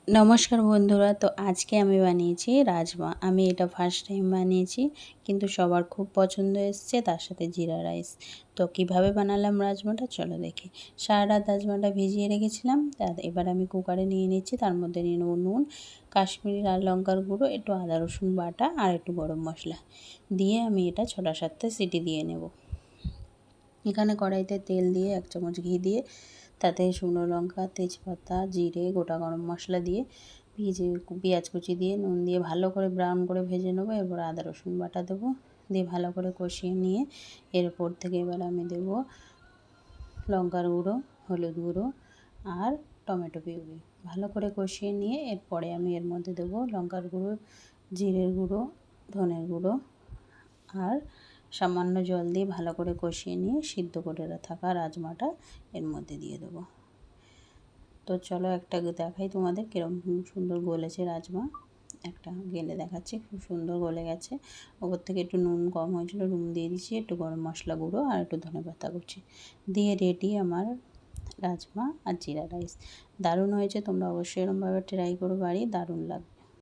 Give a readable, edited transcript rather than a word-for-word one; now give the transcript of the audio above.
নমস্কার বন্ধুরা, তো আজকে আমি বানিয়েছি রাজমা। আমি এটা ফার্স্ট টাইম বানিয়েছি, কিন্তু সবার খুব পছন্দ এসছে, তার সাথে জিরা রাইস। তো কিভাবে বানালাম রাজমাটা চলো দেখি। সারা রাত রাজমাটা ভিজিয়ে রেখেছিলাম। এবার আমি কুকারে নিয়ে নিচ্ছি, তার মধ্যে নিয়ে নেবো নুন, কাশ্মীরি লাল লঙ্কার গুঁড়ো, একটু আদা রসুন বাটা আর একটু গরম মশলা দিয়ে আমি এটা 6-7টা সিটি দিয়ে নেব। এখানে কড়াইতে তেল দিয়ে 1 চামচ ঘি দিয়ে তাতে শুকনো লঙ্কা, তেজপাতা, জিরে, গোটা গরম মশলা দিয়ে পেঁয়াজ কুচি দিয়ে নুন দিয়ে ভালো করে ব্রাউন করে ভেজে নেবো। এরপর আদা রসুন বাটা দেবো, দিয়ে ভালো করে কষিয়ে নিয়ে এরপর থেকে এবার আমি দেবো লঙ্কার গুঁড়ো, হলুদ গুঁড়ো আর টমেটো পিউরি। ভালো করে কষিয়ে নিয়ে এরপরে আমি এর মধ্যে দেবো লঙ্কার গুঁড়ো, জিরের গুঁড়ো, ধনের গুঁড়ো আর সামান্য জল দিয়ে ভালো করে কষিয়ে নিয়ে সিদ্ধ করে থাকা রাজমাটা এর মধ্যে দিয়ে দেবো। তো চলো একটা দেখাই তোমাদের কীরকম সুন্দর গলেছে রাজমা। একটা গেলে দেখাচ্ছি, খুব সুন্দর গলে গেছে। ওপর থেকে একটু নুন কম হয়েছিল, নুন দিয়ে দিচ্ছি, একটু গরম মশলা গুঁড়ো আর একটু ধনেপাতা কুচি দিয়ে রেডি আমার রাজমা আর জিরা রাইস। দারুণ হয়েছে, তোমরা অবশ্যই এরকমভাবে ট্রাই করো বাড়ি, দারুণ লাগবে।